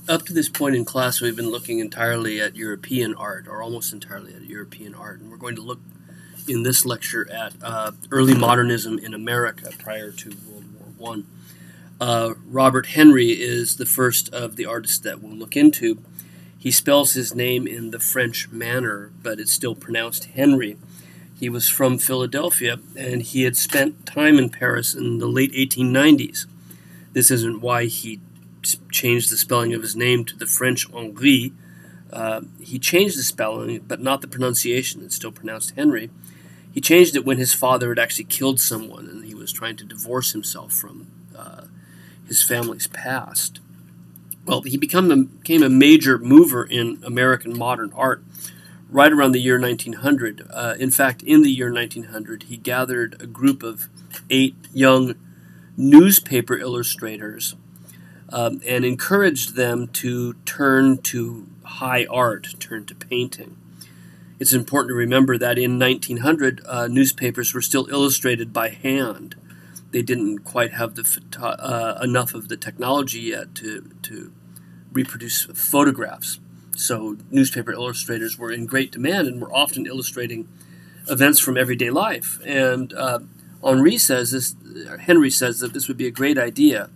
Up to this point in class, we've been looking entirely at European art, or almost entirely at European art, and we're going to look in this lecture at early modernism in America prior to World War One. Robert Henry is the first of the artists that we'll look into. He spells his name in the French manner, but it's still pronounced Henry. He was from Philadelphia, and he had spent time in Paris in the late 1890s. This isn't why he changed the spelling of his name to the French Henri. He changed the spelling, but not the pronunciation. It's still pronounced Henry. He changed it when his father had actually killed someone, and he was trying to divorce himself from his family's past. Well, he became a major mover in American modern art right around the year 1900. In fact, in the year 1900, he gathered a group of 8 young newspaper illustrators and encouraged them to turn to high art, turn to painting. It's important to remember that in 1900, newspapers were still illustrated by hand. They didn't quite have enough of the technology yet to reproduce photographs. So newspaper illustrators were in great demand and were often illustrating events from everyday life. And Henry says that this would be a great idea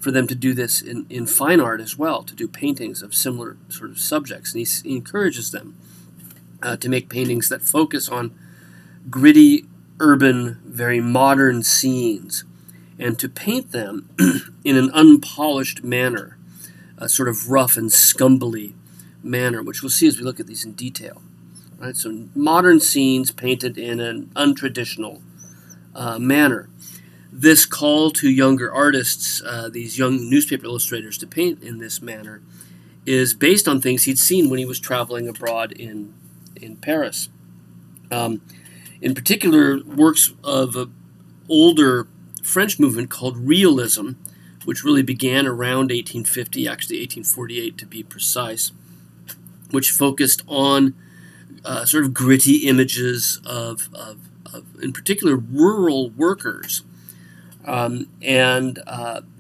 for them to do this in fine art as well, to do paintings of similar sort of subjects. And he encourages them to make paintings that focus on gritty, urban, very modern scenes, and to paint them in an unpolished manner, a sort of rough and scumbly manner, which we'll see as we look at these in detail. Right? So modern scenes painted in an untraditional manner. This call to younger artists, these young newspaper illustrators, to paint in this manner is based on things he'd seen when he was traveling abroad in Paris. In particular, works of an older French movement called realism, which really began around 1850, actually 1848 to be precise, which focused on sort of gritty images of in particular, rural workers.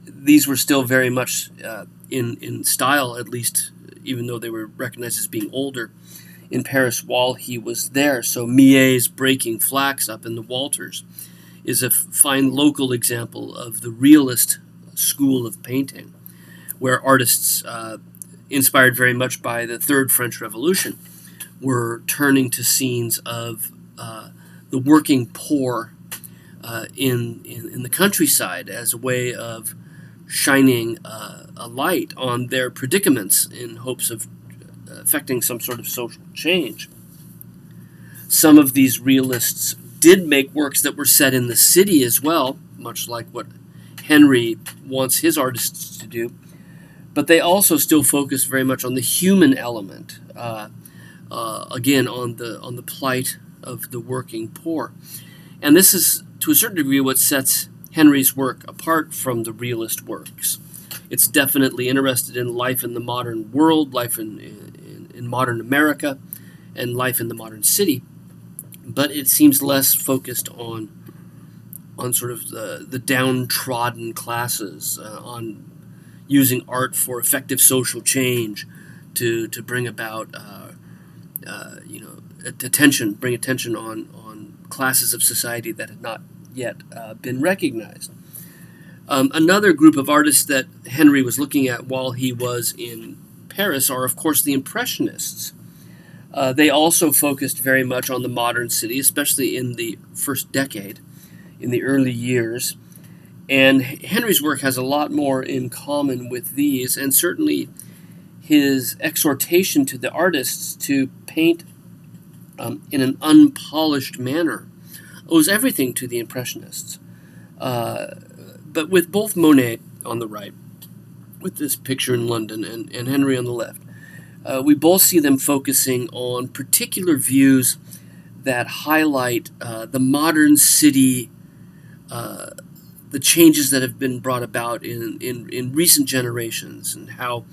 These were still very much in style, at least, even though they were recognized as being older, in Paris while he was there. So Millet's Breaking Flax up in the Walters is a fine local example of the realist school of painting, where artists, inspired very much by the Third French Revolution, were turning to scenes of the working poor in the countryside as a way of shining a light on their predicaments in hopes of affecting some sort of social change. Some of these realists did make works that were set in the city as well, much like what Henry wants his artists to do, but they also still focus very much on the human element, again on the plight of the working poor. And this is, to a certain degree, what sets Henry's work apart from the realist works. It's definitely interested in life in the modern world, life in modern America, and life in the modern city, but it seems less focused on sort of the downtrodden classes, on using art for effective social change to bring about bring attention on classes of society that had not yet been recognized. Another group of artists that Henry was looking at while he was in Paris are, of course, the Impressionists. They also focused very much on the modern city, especially in the first decade, in the early years. And Henry's work has a lot more in common with these, and certainly his exhortation to the artists to paint in an unpolished manner owes everything to the Impressionists. But with both Monet on the right, with this picture in London, and Henry on the left, we both see them focusing on particular views that highlight the modern city, the changes that have been brought about in recent generations, and how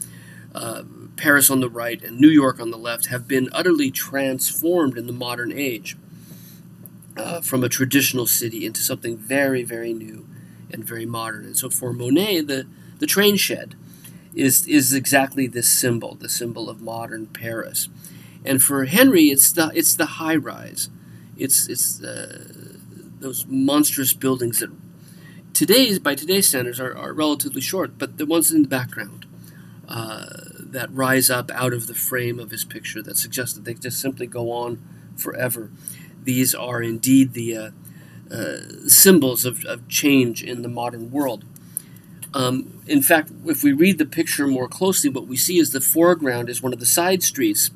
Paris on the right and New York on the left have been utterly transformed in the modern age from a traditional city into something very, very new and very modern. And so for Monet, the train shed is exactly this symbol, the symbol of modern Paris. And for Henry, it's the high rise. It's those monstrous buildings that by today's standards are relatively short, but the ones in the background that rise up out of the frame of his picture that suggest that they just simply go on forever. These are indeed the symbols of change in the modern world. In fact, if we read the picture more closely, what we see is the foreground is one of the side streets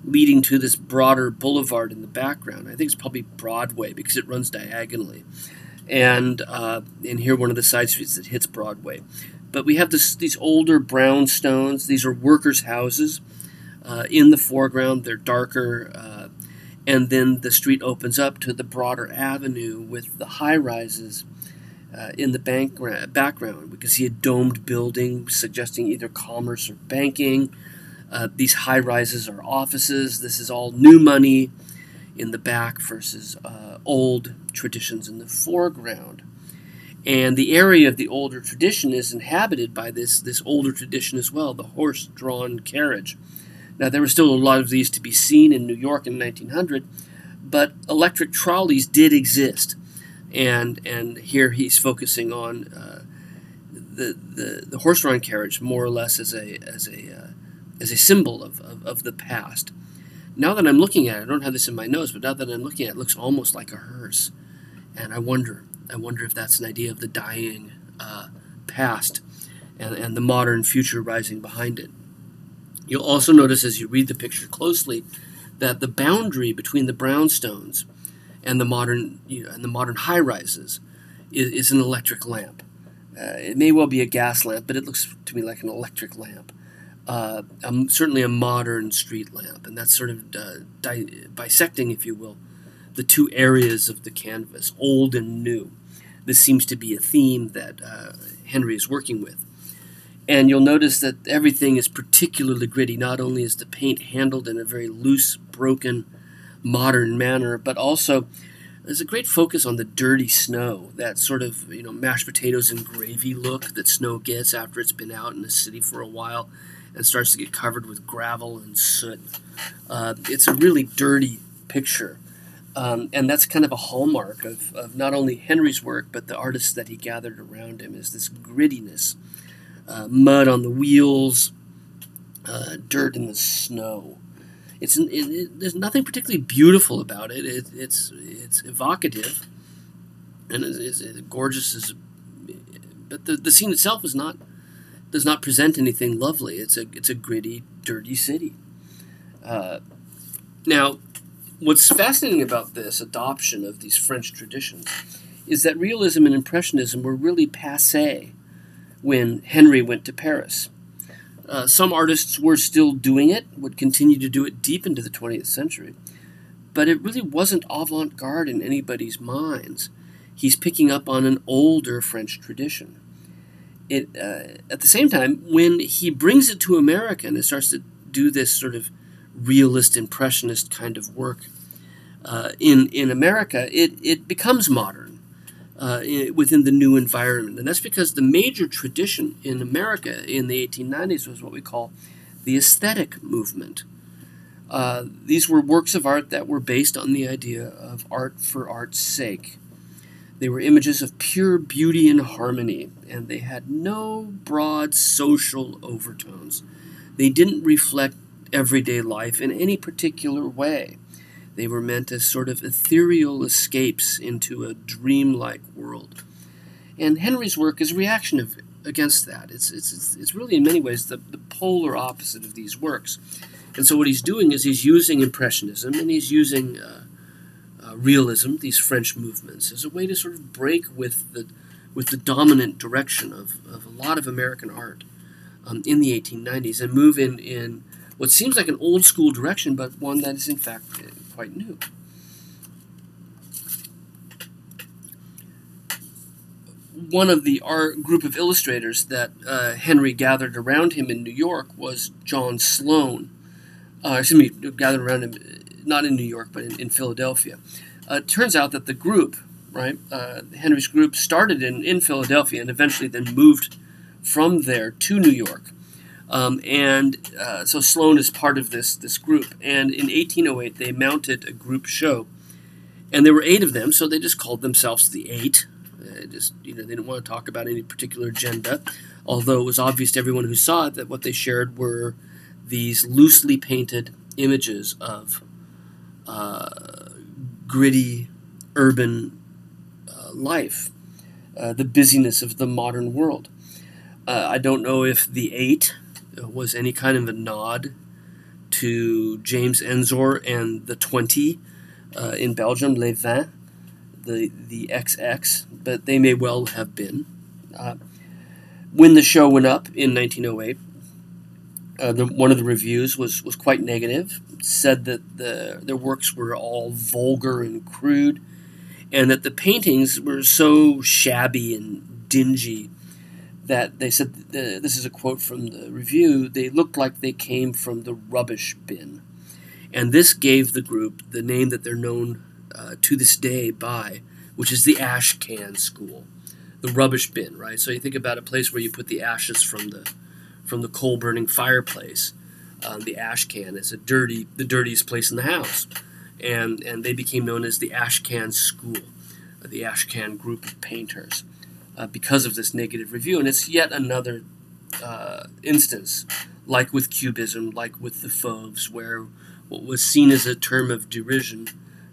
leading to this broader boulevard in the background. I think it's probably Broadway because it runs diagonally. And here one of the side streets that hits Broadway. But we have these older brownstones. These are workers' houses in the foreground. They're darker. And then the street opens up to the broader avenue with the high-rises in the background. We can see a domed building suggesting either commerce or banking. These high-rises are offices. This is all new money in the back versus old traditions in the foreground. And the area of the older tradition is inhabited by this older tradition as well, the horse-drawn carriage. Now, there were still a lot of these to be seen in New York in 1900, but electric trolleys did exist. And here he's focusing on the horse-drawn carriage more or less as a symbol of the past. Now that I'm looking at it, I don't have this in my notes, but now that I'm looking at it, it looks almost like a hearse. And I wonder if that's an idea of the dying past and the modern future rising behind it. You'll also notice as you read the picture closely that the boundary between the brownstones and the modern high-rises is an electric lamp. It may well be a gas lamp, but it looks to me like an electric lamp. Certainly a modern street lamp, and that's sort of bisecting, if you will, the two areas of the canvas, old and new. This seems to be a theme that Henry is working with. And you'll notice that everything is particularly gritty. Not only is the paint handled in a very loose, broken, modern manner, but also there's a great focus on the dirty snow, that sort of mashed potatoes and gravy look that snow gets after it's been out in the city for a while and starts to get covered with gravel and soot. It's a really dirty picture. And that's kind of a hallmark of not only Henry's work, but the artists that he gathered around him, is this grittiness. Mud on the wheels, dirt in the snow. There's nothing particularly beautiful about it. It's evocative, and it's gorgeous. But the scene itself does not present anything lovely. It's a gritty, dirty city. Now, what's fascinating about this adoption of these French traditions is that realism and impressionism were really passé when Henry went to Paris. Some artists were still doing it, would continue to do it deep into the 20th century, but it really wasn't avant-garde in anybody's minds. He's picking up on an older French tradition. At the same time, when he brings it to America and it starts to do this sort of realist, impressionist kind of work in America, it becomes modern. Within the new environment. And that's because the major tradition in America in the 1890s was what we call the aesthetic movement. These were works of art that were based on the idea of art for art's sake. They were images of pure beauty and harmony, and they had no broad social overtones. They didn't reflect everyday life in any particular way. They were meant as sort of ethereal escapes into a dreamlike world. And Henry's work is a reaction against that. It's really in many ways the polar opposite of these works. And so what he's doing is he's using Impressionism and he's using realism, these French movements, as a way to sort of break with the dominant direction of a lot of American art in the 1890s and move in what seems like an old school direction, but one that is in fact quite new. One of the group of illustrators that Henry gathered around him in New York was John Sloan. Gathered around him, not in New York, but in Philadelphia. It turns out that the group, Henry's group, started in Philadelphia and eventually then moved from there to New York. So Sloan is part of this group. And in 1808, they mounted a group show, and there were 8 of them, so they just called themselves the 8. They didn't want to talk about any particular agenda, although it was obvious to everyone who saw it that what they shared were these loosely painted images of gritty urban life, the busyness of the modern world. I don't know if the 8 was any kind of a nod to James Ensor and the 20 in Belgium, les 20, the XX, but they may well have been. When the show went up in 1908, one of the reviews was quite negative. Said that their works were all vulgar and crude, and that the paintings were so shabby and dingy that they said, this is a quote from the review, they looked like they came from the rubbish bin. And this gave the group the name that they're known to this day by, which is the ash can school, the rubbish bin, right? So you think about a place where you put the ashes from the coal-burning fireplace. The ash can is the dirtiest place in the house. And they became known as the ash can school, the ash can group of painters, because of this negative review. And it's yet another instance, like with Cubism, like with the Fauves, where what was seen as a term of derision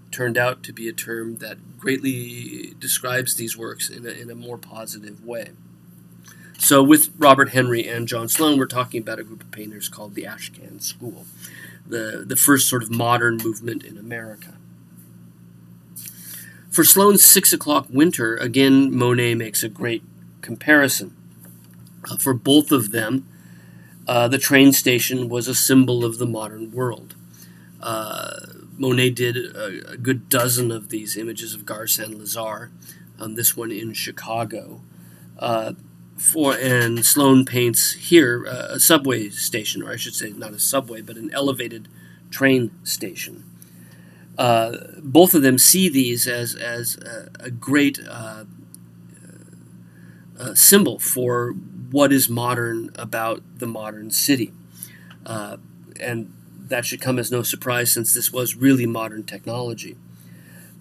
turned out to be a term that greatly describes these works in a more positive way. So with Robert Henry and John Sloan, we're talking about a group of painters called the Ashcan School, the first sort of modern movement in America. For Sloan's 6 o'clock winter, again, Monet makes a great comparison. For both of them, the train station was a symbol of the modern world. Monet did a good dozen of these images of Gare Saint-Lazare, this one in Chicago. And Sloan paints here a subway station, or I should say not a subway, but an elevated train station. Both of them see these as a great symbol for what is modern about the modern city. And that should come as no surprise, since this was really modern technology.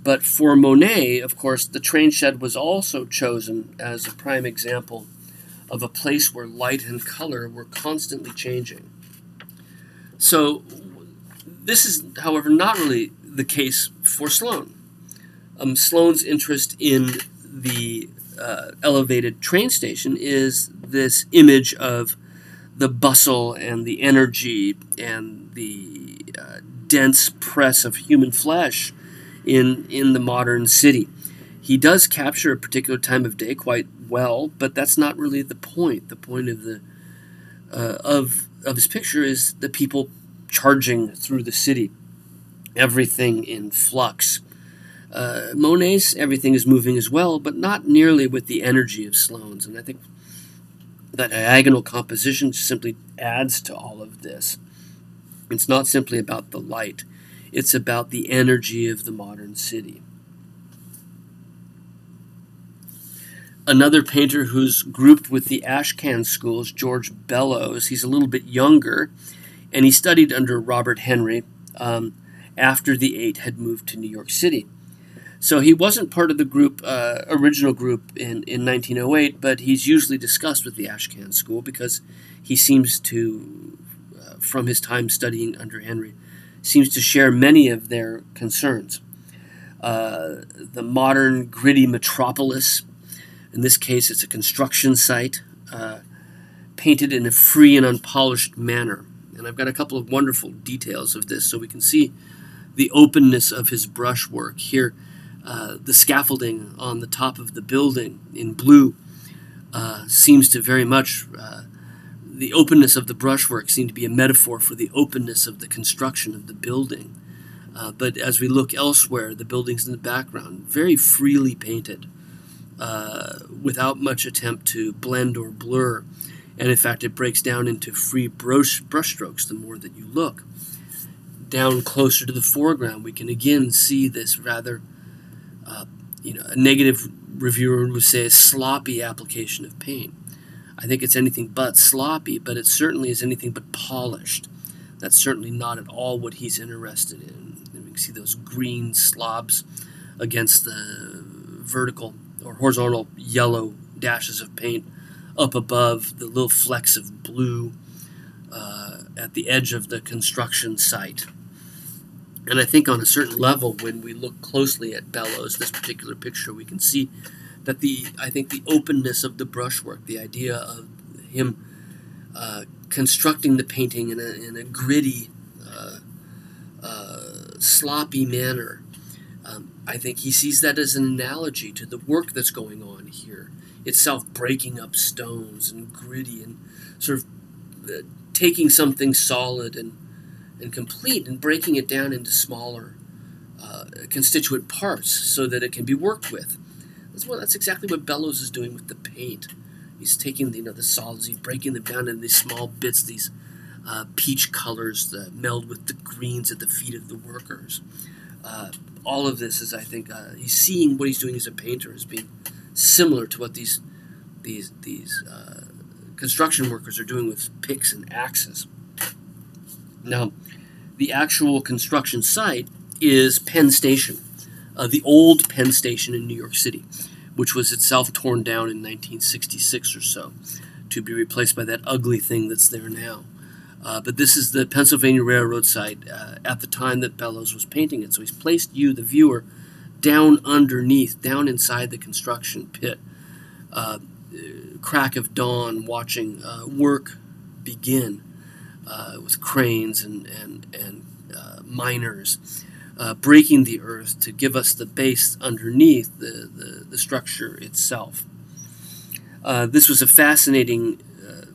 But for Monet, of course, the train shed was also chosen as a prime example of a place where light and color were constantly changing. So this is, however, not really the case for Sloan. Sloan's interest in the elevated train station is this image of the bustle and the energy and the dense press of human flesh in the modern city. He does capture a particular time of day quite well, but that's not really the point. The point of the of his picture is the people charging through the city, everything in flux. Monet's everything is moving as well, but not nearly with the energy of Sloan's, and I think that diagonal composition simply adds to all of this. It's not simply about the light, it's about the energy of the modern city. Another painter who's grouped with the Ashcan school is George Bellows. He's a little bit younger, and he studied under Robert Henry after the 8 had moved to New York City. So he wasn't part of the group, original group in 1908, but he's usually discussed with the Ashcan school because he seems to, from his time studying under Henry, seems to share many of their concerns. The modern gritty metropolis, in this case it's a construction site, painted in a free and unpolished manner. And I've got a couple of wonderful details of this so we can see the openness of his brushwork. Here, the scaffolding on the top of the building in blue seems to very much, the openness of the brushwork seemed to be a metaphor for the openness of the construction of the building. But as we look elsewhere, the buildings in the background, very freely painted, without much attempt to blend or blur. And in fact, it breaks down into free brushstrokes the more that you look. Down closer to the foreground, we can again see this rather, a negative reviewer would say a sloppy application of paint. I think it's anything but sloppy, but it certainly is anything but polished. That's certainly not at all what he's interested in. And you can see those green slobs against the vertical or horizontal yellow dashes of paint up above the little flecks of blue at the edge of the construction site. And I think on a certain level, when we look closely at Bellows, this particular picture, we can see that the openness of the brushwork, the idea of him constructing the painting in a gritty, sloppy manner, I think he sees that as an analogy to the work that's going on here itself, breaking up stones and gritty and sort of taking something solid and complete and breaking it down into smaller constituent parts so that it can be worked with. That's exactly what Bellows is doing with the paint. He's taking the solids, he's breaking them down into these small bits, these peach colors that meld with the greens at the feet of the workers. All of this is, I think, he's seeing what he's doing as a painter as being similar to what these construction workers are doing with picks and axes. Now, the actual construction site is Penn Station, the old Penn Station in New York City, which was itself torn down in 1966 or so to be replaced by that ugly thing that's there now. But this is the Pennsylvania Railroad site at the time that Bellows was painting it. So he's placed you, the viewer, down underneath, down inside the construction pit, crack of dawn, watching work begin with cranes and miners breaking the earth to give us the base underneath the structure itself. This was a fascinating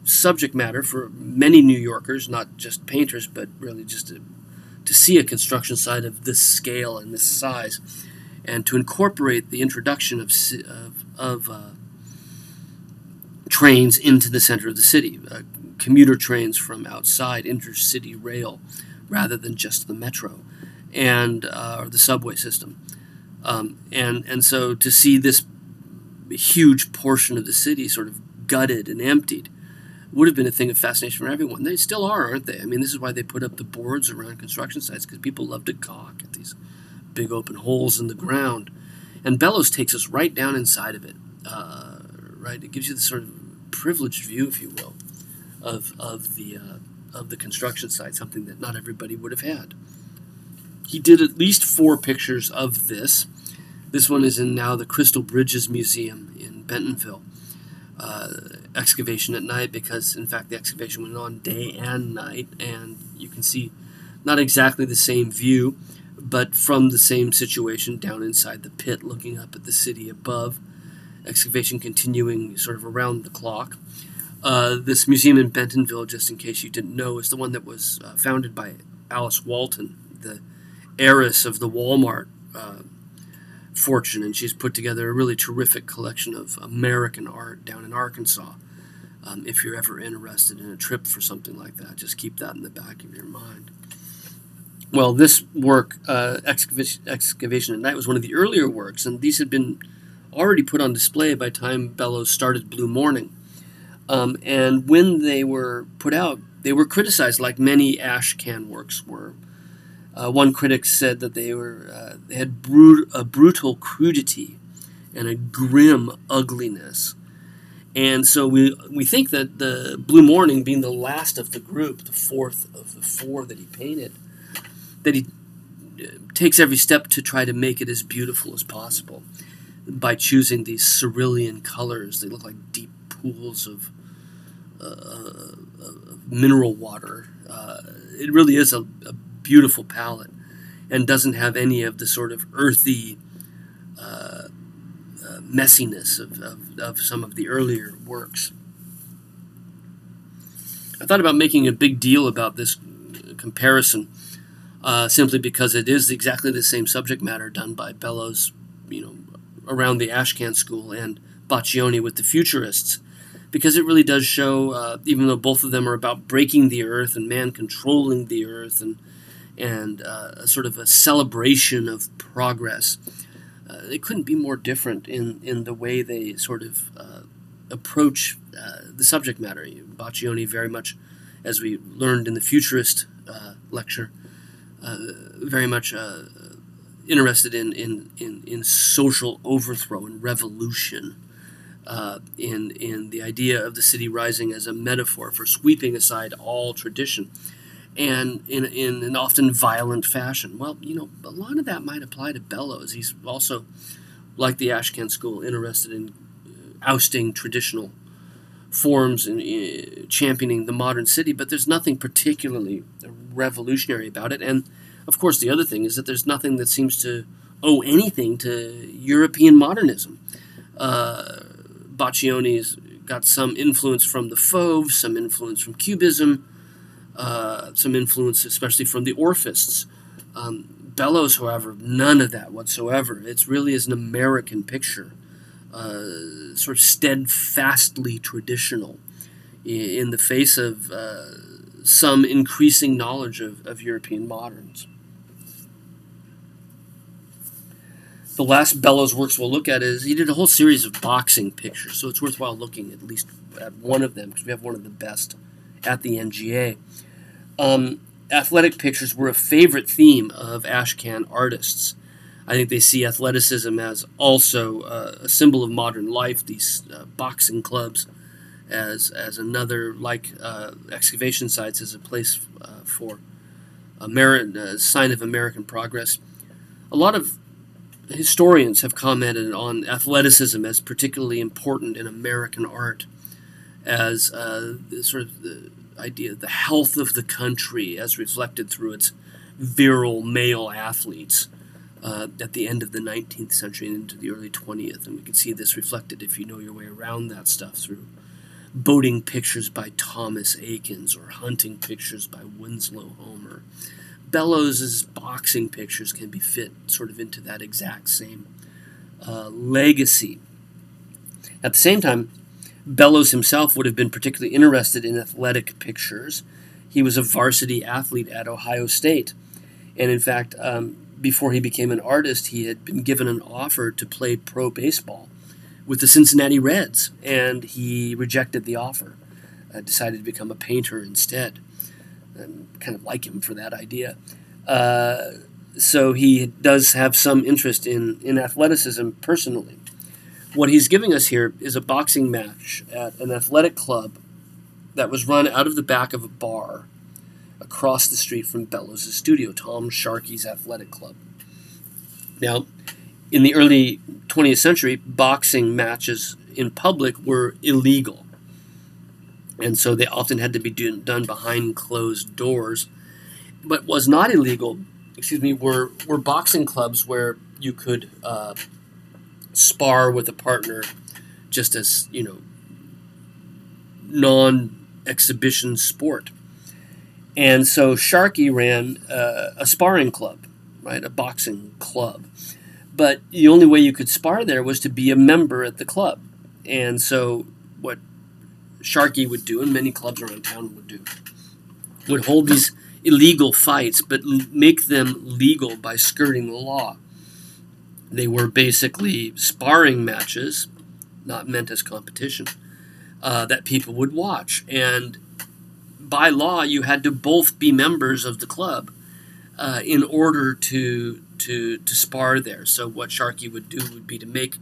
subject matter for many New Yorkers, not just painters, but really just to see a construction site of this scale and this size, and to incorporate the introduction of trains into the center of the city, commuter trains from outside, intercity rail, rather than just the metro and or the subway system, and so to see this huge portion of the city sort of gutted and emptied would have been a thing of fascination for everyone. They still are, aren't they? I mean, this is why they put up the boards around construction sites, because people love to gawk at these big open holes in the ground. And Bellows takes us right down inside of it, right? It gives you this sort of privileged view, if you will, of the construction site, something that not everybody would have had. He did at least 4 pictures of this. This one is in now the Crystal Bridges Museum in Bentonville. Excavation at night, because in fact the excavation went on day and night, and you can see not exactly the same view, but from the same situation down inside the pit looking up at the city above. Excavation continuing sort of around the clock. This museum in Bentonville, just in case you didn't know, is the one that was founded by Alice Walton, the heiress of the Walmart fortune, and she's put together a really terrific collection of American art down in Arkansas. If you're ever interested in a trip for something like that, just keep that in the back of your mind. Well, this work, Excavation at Night, was one of the earlier works, and these had been already put on display by the time Bellows started Blue Morning. And when they were put out, they were criticized like many ash can works were. One critic said that they had a brutal crudity and a grim ugliness. And so we think that the Blue Morning, being the last of the group, the fourth of the 4 that he painted, that he takes every step to try to make it as beautiful as possible by choosing these cerulean colors. They look like deep pools of mineral water. It really is a beautiful palette, and doesn't have any of the sort of earthy messiness of some of the earlier works. I thought about making a big deal about this comparison simply because it is exactly the same subject matter done by Bellows, around the Ashcan school, and Boccioni with the Futurists, because it really does show, even though both of them are about breaking the earth and man controlling the earth and a sort of a celebration of progress, they couldn't be more different in the way they sort of approach the subject matter. Boccioni very much, as we learned in the futurist lecture, very much interested in social overthrow and revolution, in the idea of the city rising as a metaphor for sweeping aside all tradition, and in an often violent fashion. Well, a lot of that might apply to Bellows. He's also, like the Ashcan school, interested in ousting traditional forms and championing the modern city, but there's nothing particularly revolutionary about it. And of course, the other thing is that there's nothing that seems to owe anything to European modernism. Boccioni's got some influence from the Fauve, some influence from Cubism, some influence especially from the Orphists. Bellows, however, none of that whatsoever. It really is an American picture, sort of steadfastly traditional in the face of some increasing knowledge of European moderns. The last Bellows works we'll look at is he did a whole series of boxing pictures, so it's worthwhile looking at least at one of them because we have one of the best at the NGA. Athletic pictures were a favorite theme of Ashcan artists. I think they see athleticism as also a symbol of modern life. These boxing clubs as another, like excavation sites, as a place for a sign of American progress. A lot of historians have commented on athleticism as particularly important in American art, as sort of the idea of the health of the country as reflected through its virile male athletes at the end of the 19th century and into the early 20th. And we can see this reflected, if you know your way around that stuff, through boating pictures by Thomas Akins or hunting pictures by Winslow Homer. Bellows' boxing pictures can be fit sort of into that exact same legacy. At the same time, Bellows himself would have been particularly interested in athletic pictures. He was a varsity athlete at Ohio State. And in fact, before he became an artist, he had been given an offer to play pro baseball with the Cincinnati Reds, and he rejected the offer, decided to become a painter instead. Kind of like him for that idea. So he does have some interest in athleticism personally. What he's giving us here is a boxing match at an athletic club that was run out of the back of a bar across the street from Bellows' studio, Tom Sharkey's Athletic Club. Now, in the early 20th century, boxing matches in public were illegal. And so they often had to be done behind closed doors. But what was not illegal, were boxing clubs where you could spar with a partner just as, non-exhibition sport. And so Sharkey ran a sparring club, right, a boxing club. But the only way you could spar there was to be a member at the club. And so what Sharkey would do, and many clubs around town would hold these illegal fights, but make them legal by skirting the law. They were basically sparring matches, not meant as competition, that people would watch. And by law, you had to both be members of the club in order to spar there. So what Sharkey would do would be to make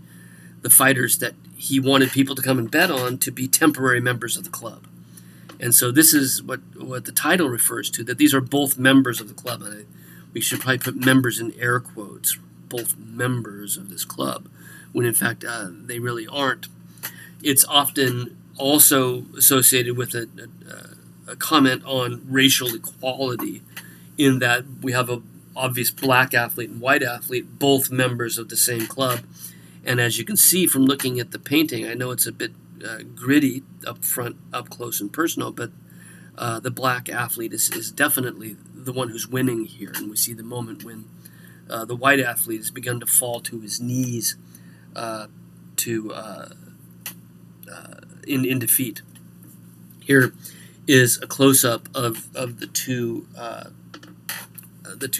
the fighters that he wanted people to come and bet on to be temporary members of the club. And so this is what the title refers to, that these are both members of the club. And we should probably put members in air quotes, both members of this club, when in fact they really aren't. It's often also associated with a comment on racial equality, in that we have an obvious black athlete and white athlete, both members of the same club. And as you can see from looking at the painting, I know it's a bit gritty up front, up close and personal, but the black athlete is definitely the one who's winning here. And we see the moment when the white athlete has begun to fall to his knees in defeat. Here is a close-up of the two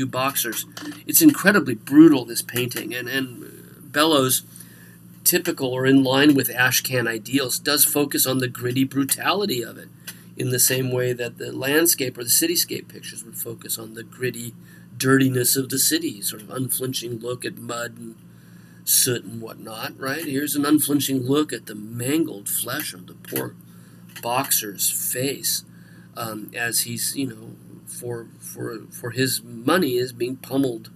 boxers. It's incredibly brutal, this painting, and Bellows typical or in line with Ashcan ideals, does focus on the gritty brutality of it, in the same way that the landscape or the cityscape pictures would focus on the gritty dirtiness of the city, sort of unflinching look at mud and soot and whatnot, right? Here's an unflinching look at the mangled flesh of the poor boxer's face, as he's, for his money, is being pummeled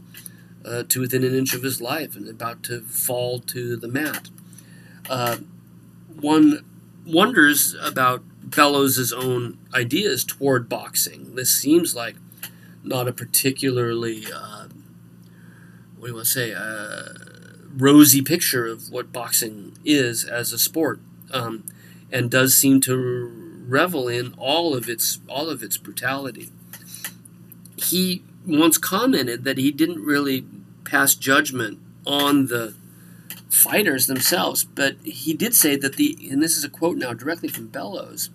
to within an inch of his life and about to fall to the mat. One wonders about Bellows' own ideas toward boxing. This seems like not a particularly, rosy picture of what boxing is as a sport, and does seem to revel in all of its brutality. He once commented that he didn't really pass judgment on the fighters themselves, but he did say that and this is a quote now directly from Bellows,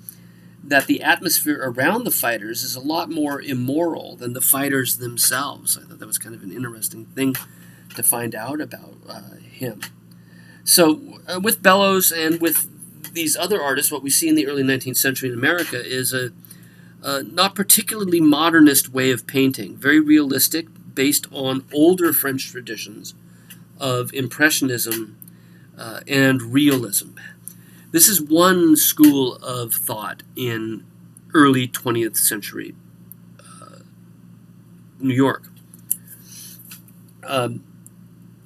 that the atmosphere around the fighters is a lot more immoral than the fighters themselves. I thought that was kind of an interesting thing to find out about him. So with Bellows and with these other artists, what we see in the early 19th century in America is a not particularly modernist way of painting, very realistic, based on older French traditions of Impressionism and Realism. This is one school of thought in early 20th century New York.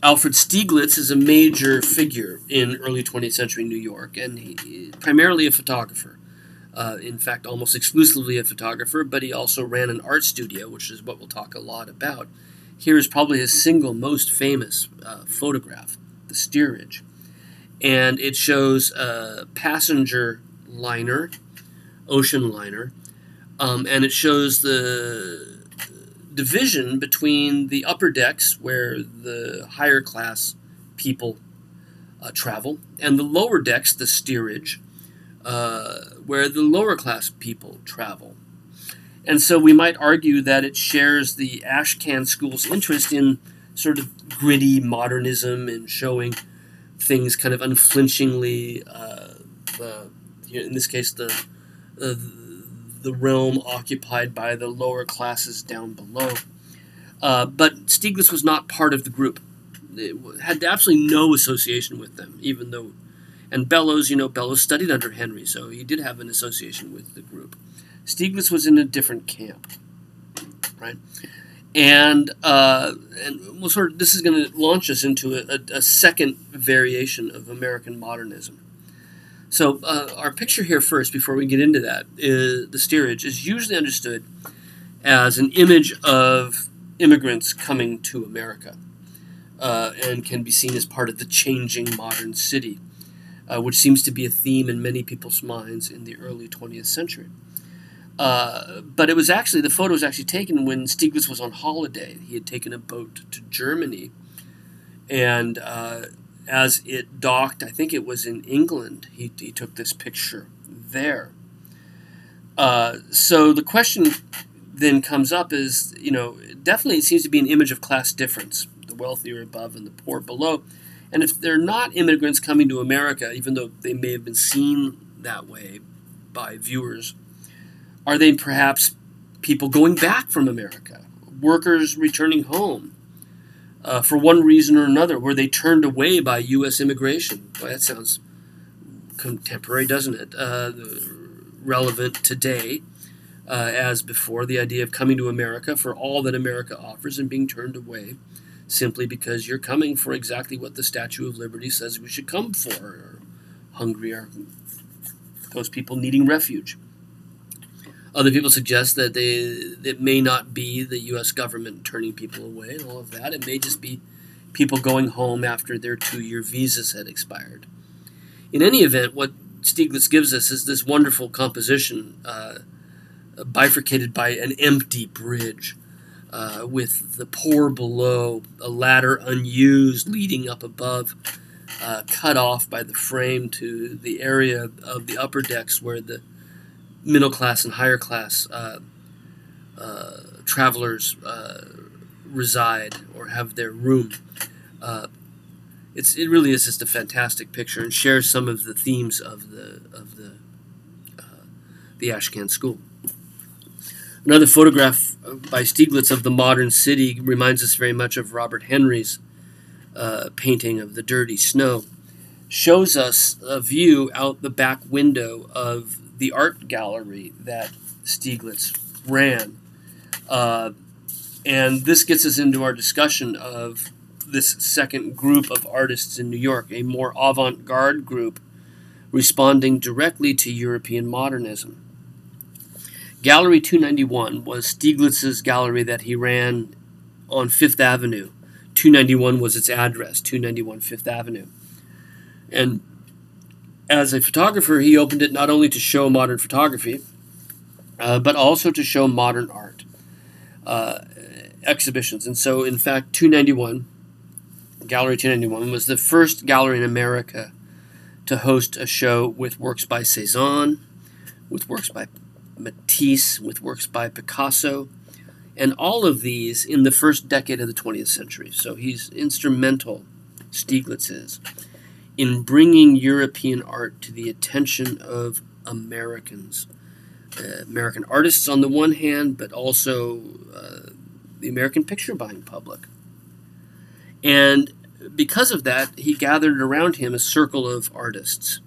Alfred Stieglitz is a major figure in early 20th century New York, and he primarily a photographer. In fact, almost exclusively a photographer, but he also ran an art studio, which is what we'll talk a lot about. Here is probably his single most famous photograph, the steerage. And it shows a passenger liner, ocean liner, and it shows the division between the upper decks, where the higher class people travel, and the lower decks, the steerage, where the lower class people travel. And so we might argue that it shares the Ashcan school's interest in sort of gritty modernism and showing things kind of unflinchingly, in this case, the realm occupied by the lower classes down below. But Stieglitz was not part of the group. It had absolutely no association with them, even though... And Bellows, Bellows studied under Henry, so he did have an association with the group. Stieglitz was in a different camp, right? And we'll this is going to launch us into a second variation of American modernism. So our picture here first, before we get into that, is the steerage is usually understood as an image of immigrants coming to America, and can be seen as part of the changing modern city, which seems to be a theme in many people's minds in the early 20th century. But it was actually, the photo was actually taken when Stieglitz was on holiday. He had taken a boat to Germany, and as it docked, I think it was in England, he took this picture there. So the question then comes up is, definitely it seems to be an image of class difference, the wealthy are above and the poor below. And if they're not immigrants coming to America, even though they may have been seen that way by viewers, are they perhaps people going back from America, workers returning home for one reason or another? Were they turned away by U.S. immigration? Well, that sounds contemporary, doesn't it? Relevant today as before, the idea of coming to America for all that America offers and being turned away simply because you're coming for exactly what the Statue of Liberty says we should come for, or hungry, or those people needing refuge. Other people suggest that it may not be the U.S. government turning people away and all of that. It may just be people going home after their 2-year visas had expired. In any event, what Stieglitz gives us is this wonderful composition bifurcated by an empty bridge with the poor below, a ladder unused leading up above, cut off by the frame to the area of the upper decks where the middle class and higher class travelers reside or have their room. it really is just a fantastic picture and shares some of the themes of the Ashcan school. Another photograph by Stieglitz of the modern city reminds us very much of Robert Henry's painting of the dirty snow. Shows us a view out the back window of the art gallery that Stieglitz ran. And this gets us into our discussion of this second group of artists in New York, a more avant-garde group responding directly to European modernism. Gallery 291 was Stieglitz's gallery that he ran on Fifth Avenue. 291 was its address, 291 Fifth Avenue. And as a photographer, he opened it not only to show modern photography, but also to show modern art exhibitions. And so, in fact, Gallery 291 was the first gallery in America to host a show with works by Cezanne, with works by Matisse, with works by Picasso, and all of these in the first decade of the 20th century. So he's instrumental, Stieglitz is, in bringing European art to the attention of Americans. American artists on the one hand, but also the American picture-buying public. And because of that, he gathered around him a circle of artists.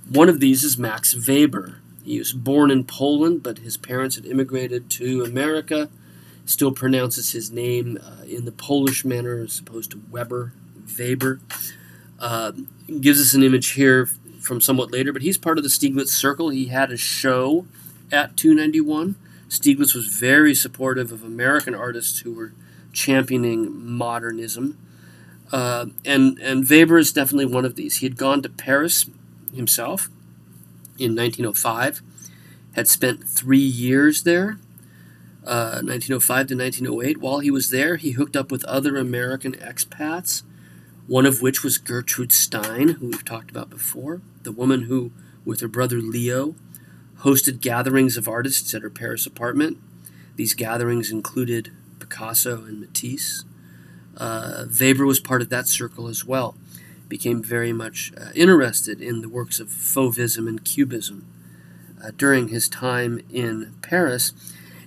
One of these is Max Weber. He was born in Poland, but his parents had immigrated to America. Still pronounces his name in the Polish manner as opposed to Weber. Gives us an image here from somewhat later, but he's part of the Stieglitz circle. He had a show at 291. Stieglitz was very supportive of American artists who were championing modernism. And Weber is definitely one of these. He had gone to Paris himself in 1905, had spent 3 years there, 1905 to 1908. While he was there, he hooked up with other American expats, one of which was Gertrude Stein, who we've talked about before, the woman who, with her brother Leo, hosted gatherings of artists at her Paris apartment. These gatherings included Picasso and Matisse. Weber was part of that circle as well. Became very much interested in the works of Fauvism and Cubism during his time in Paris.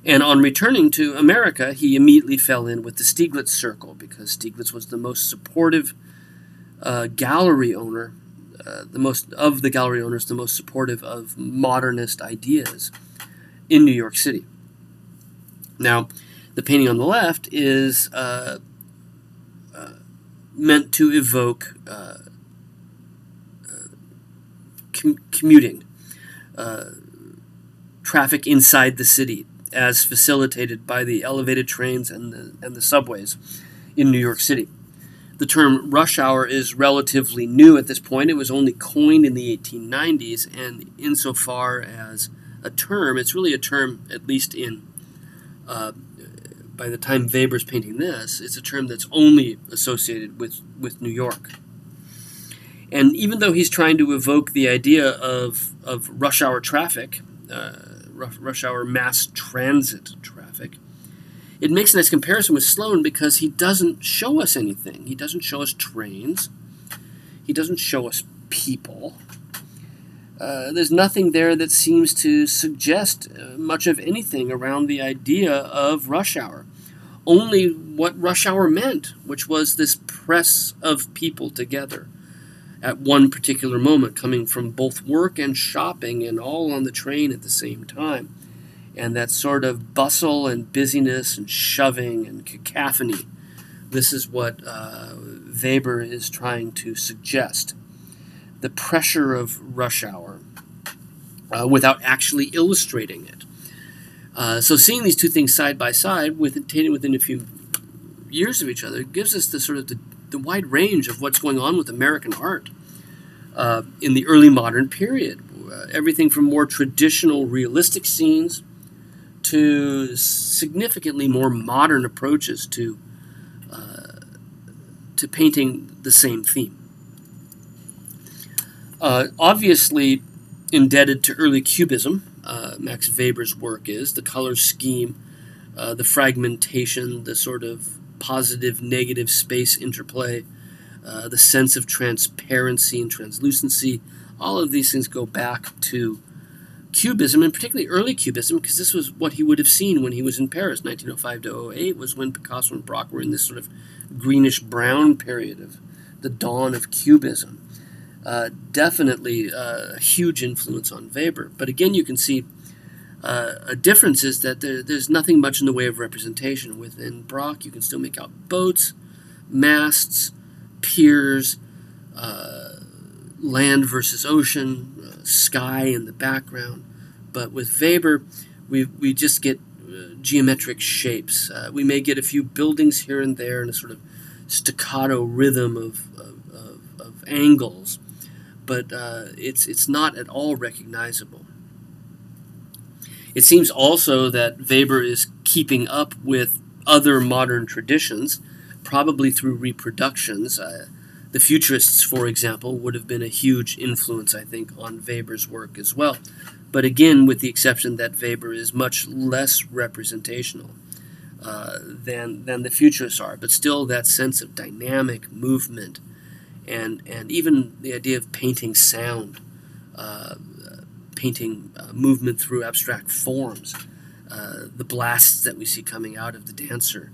And on returning to America, he immediately fell in with the Stieglitz circle because Stieglitz was the most supportive gallery owner, the most supportive of modernist ideas in New York City. Now, the painting on the left is meant to evoke commuting, traffic inside the city, as facilitated by the elevated trains and the subways in New York City. The term rush hour is relatively new at this point. It was only coined in the 1890s, and insofar as a term, it's really a term, at least in by the time Weber's painting this, it's a term that's only associated with New York. And even though he's trying to evoke the idea of rush hour traffic, rush hour mass transit traffic, it makes a nice comparison with Sloan because he doesn't show us anything. He doesn't show us trains. He doesn't show us people. There's nothing there that seems to suggest much of anything around the idea of rush hour. Only what rush hour meant, which was this press of people together at one particular moment, coming from both work and shopping and all on the train at the same time. And that sort of bustle and busyness and shoving and cacophony. This is what Weber is trying to suggest. The pressure of rush hour without actually illustrating it. So seeing these two things side by side, within a few years of each other, gives us the wide range of what's going on with American art in the early modern period. Everything from more traditional realistic scenes to significantly more modern approaches to painting the same theme. Obviously indebted to early Cubism, Max Weber's work is, the color scheme, the fragmentation, the sort of positive-negative space interplay the sense of transparency and translucency. All of these things go back to Cubism, and particularly early Cubism, because this was what he would have seen when he was in Paris. 1905 to 08 was when Picasso and Braque were in this sort of greenish-brown period of the dawn of Cubism. Definitely a huge influence on Weber. But again, you can see a difference is that there's nothing much in the way of representation. Within Braque, you can still make out boats, masts, piers, land versus ocean, sky in the background. But with Weber, we just get geometric shapes. We may get a few buildings here and there and a sort of staccato rhythm of angles, but it's not at all recognizable. It seems also that Weber is keeping up with other modern traditions, probably through reproductions. The Futurists, for example, would have been a huge influence, I think, on Weber's work as well. But again, with the exception that Weber is much less representational than the Futurists are. But still, that sense of dynamic movement and even the idea of painting sound, painting movement through abstract forms, the blasts that we see coming out of the dancer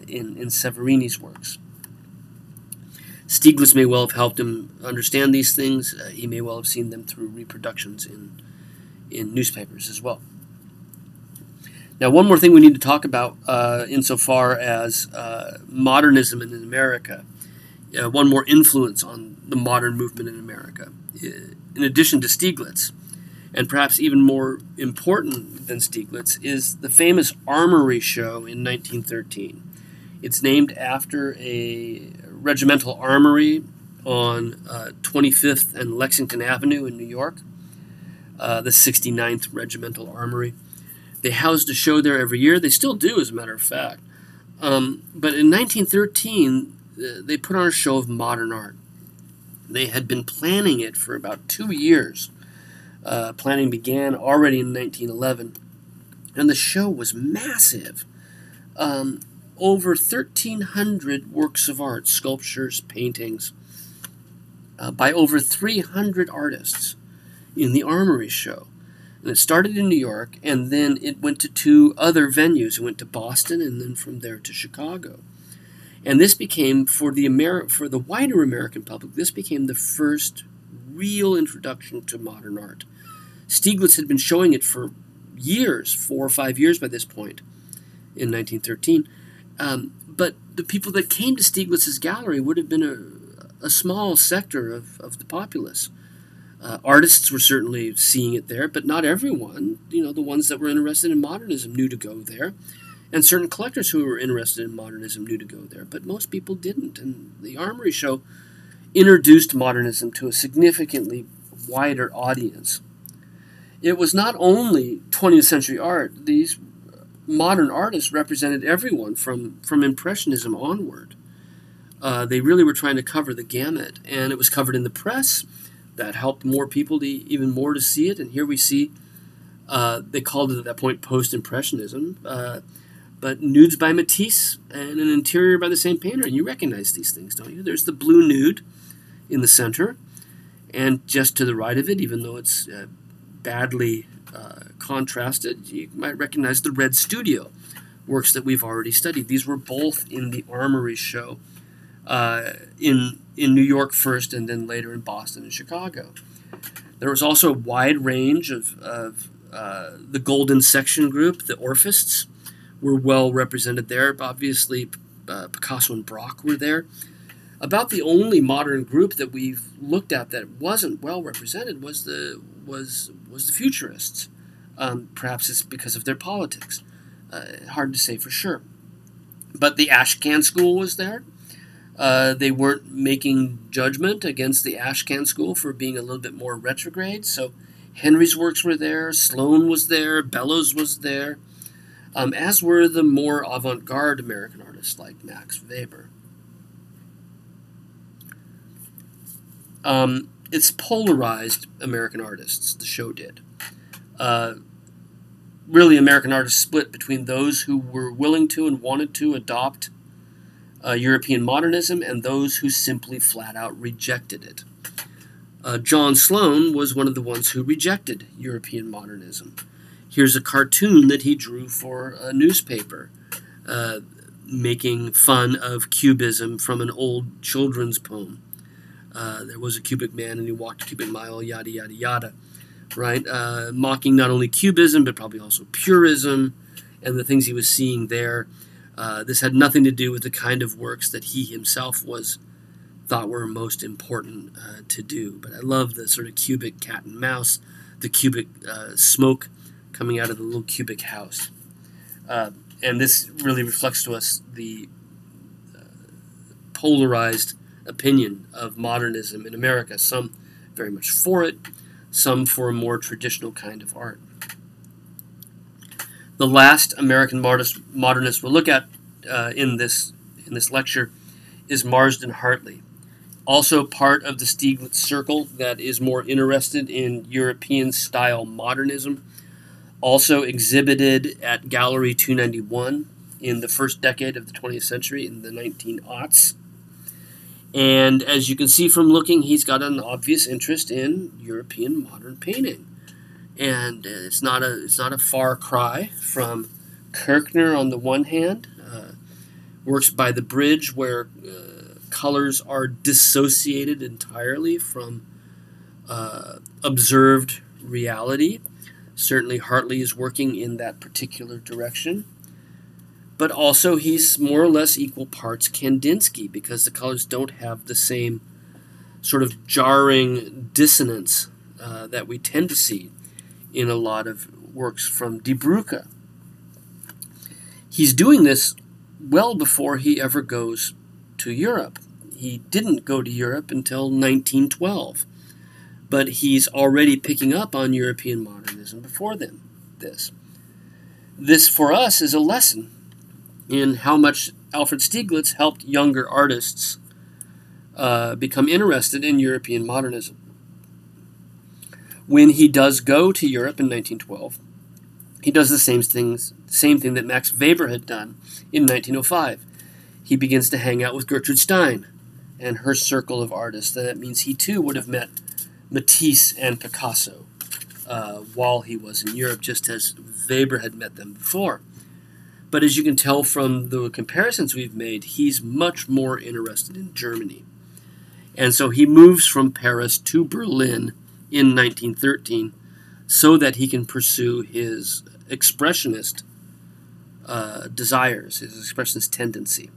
in Severini's works. Stieglitz may well have helped him understand these things. He may well have seen them through reproductions in newspapers as well. Now, one more thing we need to talk about insofar as modernism in America, one more influence on the modern movement in America, in addition to Stieglitz, and perhaps even more important than Stieglitz, is the famous Armory Show in 1913. It's named after a regimental armory on 25th and Lexington Avenue in New York, the 69th Regimental Armory. They housed a show there every year. They still do, as a matter of fact. But in 1913, they put on a show of modern art. They had been planning it for about 2 years. Planning began already in 1911, and the show was massive. Over 1,300 works of art, sculptures, paintings, by over 300 artists in the Armory Show. And it started in New York, and then it went to 2 other venues. It went to Boston, and then from there to Chicago. And this became, for the wider American public, this became the first real introduction to modern art. Stieglitz had been showing it for years, 4 or 5 years by this point, in 1913. But the people that came to Stieglitz's gallery would have been a small sector of the populace. Artists were certainly seeing it there, but not everyone. The ones that were interested in modernism knew to go there, and certain collectors who were interested in modernism knew to go there, but most people didn't. And the Armory Show introduced modernism to a significantly wider audience. It was not only 20th century art. These modern artists represented everyone from Impressionism onward. They really were trying to cover the gamut, and it was covered in the press. That helped more people even more to see it, and here we see, they called it at that point post-impressionism, but nudes by Matisse and an interior by the same painter, and you recognize these things, don't you? There's the blue nude in the center, and just to the right of it, even though it's badly contrasted, you might recognize the red studio works that we've already studied. These were both in the Armory Show in New York first, and then later in Boston and Chicago. There was also a wide range of the Golden Section group. The Orphists were well represented there. Obviously, Picasso and Braque were there. About the only modern group that we've looked at that wasn't well represented was the Futurists. Perhaps it's because of their politics. Hard to say for sure. But the Ashcan School was there. They weren't making judgment against the Ashcan School for being a little bit more retrograde. So Henry's works were there, Sloane was there, Bellows was there, as were the more avant-garde American artists like Max Weber. It's polarized American artists, the show did. Really, American artists split between those who were willing to and wanted to adopt European modernism and those who simply flat out rejected it. John Sloan was one of the ones who rejected European modernism. Here's a cartoon that he drew for a newspaper, making fun of cubism from an old children's poem. There was a cubic man and he walked a cubic mile, yada, yada, yada, right? Mocking not only cubism, but probably also purism and the things he was seeing there. This had nothing to do with the kind of works that he himself thought were most important to do. But I love the sort of cubic cat and mouse, the cubic smoke coming out of the little cubic house. And this really reflects to us the polarized opinion of modernism in America. Some very much for it, some for a more traditional kind of art. The last American modernist we'll look at in this lecture is Marsden Hartley, also part of the Stieglitz circle that is more interested in European-style modernism, also exhibited at Gallery 291 in the first decade of the 20th century, in the 1900s. And as you can see from looking, he's got an obvious interest in European modern painting. And it's not a far cry from Kirchner on the one hand, works by the bridge where colors are dissociated entirely from observed reality. Certainly Hartley is working in that particular direction. But also he's more or less equal parts Kandinsky, because the colors don't have the same sort of jarring dissonance that we tend to see in a lot of works from Die Brücke. He's doing this well before he ever goes to Europe. He didn't go to Europe until 1912, but he's already picking up on European modernism before this. This, for us, is a lesson in how much Alfred Stieglitz helped younger artists become interested in European modernism. When he does go to Europe in 1912, he does the same thing that Max Weber had done in 1905. He begins to hang out with Gertrude Stein and her circle of artists. That means he too would have met Matisse and Picasso while he was in Europe, just as Weber had met them before. But as you can tell from the comparisons we've made, he's much more interested in Germany. And so he moves from Paris to Berlin in 1913 so that he can pursue his expressionist desires, his expressionist tendency.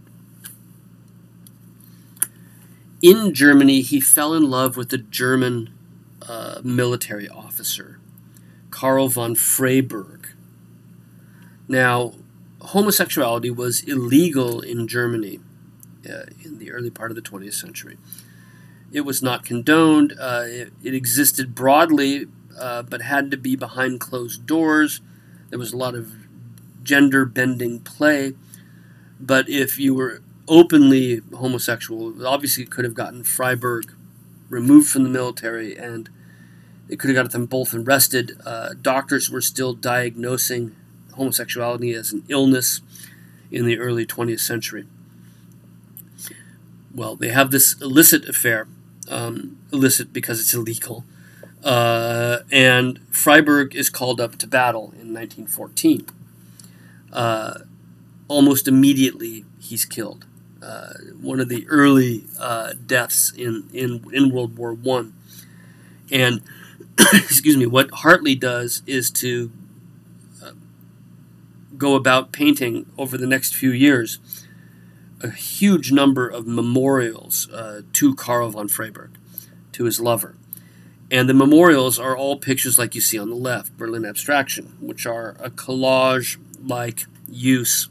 In Germany, he fell in love with a German military officer, Karl von Freyberg. Now, homosexuality was illegal in Germany in the early part of the 20th century. It was not condoned. It existed broadly, but had to be behind closed doors. There was a lot of gender-bending play. But if you were openly homosexual, obviously it could have gotten Freyberg removed from the military, and it could have got them both arrested. Doctors were still diagnosing homosexuality as an illness in the early 20th century. Well, they have this illicit affair, illicit because it's illegal, and Freyberg is called up to battle in 1914. Almost immediately, he's killed. One of the early deaths in World War I. And, excuse me, what Hartley does is to go about painting over the next few years a huge number of memorials to Karl von Freyberg, to his lover. And the memorials are all pictures like you see on the left, Berlin Abstraction, which are a collage-like use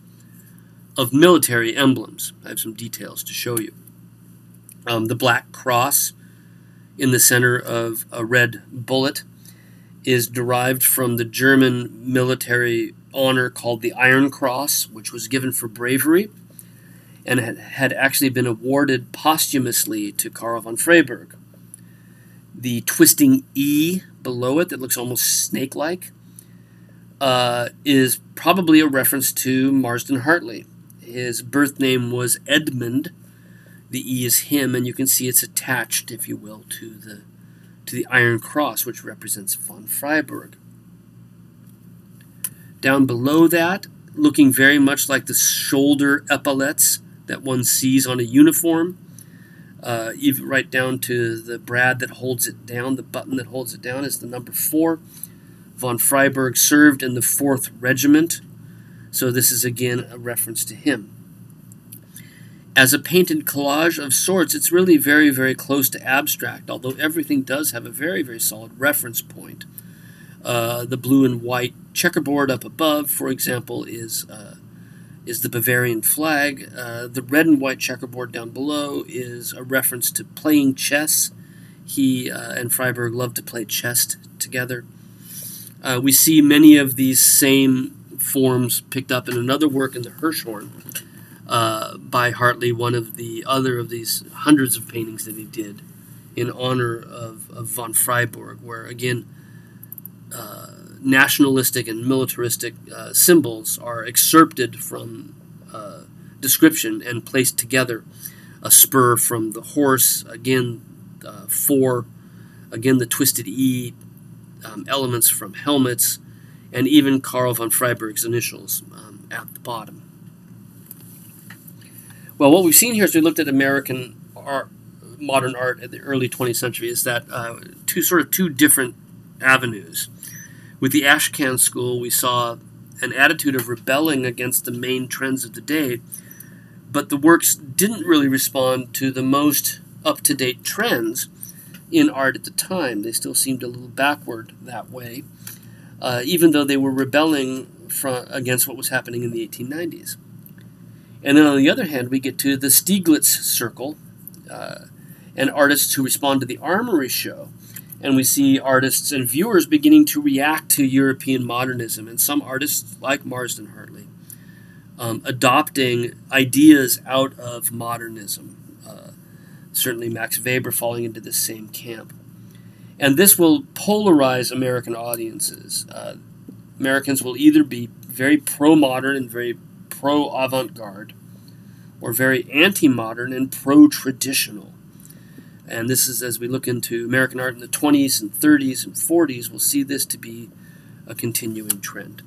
of military emblems. I have some details to show you. The black cross in the center of a red bullet is derived from the German military honor called the Iron Cross, which was given for bravery and had actually been awarded posthumously to Karl von Freyberg. The twisting E below it that looks almost snake-like is probably a reference to Marsden Hartley. His birth name was Edmund. The E is him, and you can see it's attached, if you will, to the Iron Cross, which represents von Freiburg. Down below that, looking very much like the shoulder epaulets that one sees on a uniform, even right down to the brad that holds it down, the button that holds it down is the number 4. Von Freiburg served in the 4th Regiment, so this is again a reference to him. As a painted collage of sorts, it's really very, very close to abstract, although everything does have a very, very solid reference point. The blue and white checkerboard up above, for example, is the Bavarian flag. The red and white checkerboard down below is a reference to playing chess. He and Freiburg loved to play chess together. We see many of these same forms picked up in another work in the Hirshhorn by Hartley, one of the other of these hundreds of paintings that he did in honor of von Freiburg, where again nationalistic and militaristic symbols are excerpted from description and placed together. A spur from the horse, again 4, again the twisted E, elements from helmets, and even Karl von Freiburg's initials at the bottom. Well, what we've seen here as we looked at American art, modern art at the early 20th century, is that two different avenues. With the Ashcan school, we saw an attitude of rebelling against the main trends of the day, but the works didn't really respond to the most up-to-date trends in art at the time. They still seemed a little backward that way, even though they were rebelling against what was happening in the 1890s. And then on the other hand, we get to the Stieglitz circle and artists who respond to the Armory show. And we see artists and viewers beginning to react to European modernism, and some artists, like Marsden Hartley, adopting ideas out of modernism. Certainly Max Weber falling into the same camp. And this will polarize American audiences. Americans will either be very pro-modern and very pro-avant-garde, or very anti-modern and pro-traditional. And this is, as we look into American art in the 20s and 30s and 40s, we'll see this to be a continuing trend.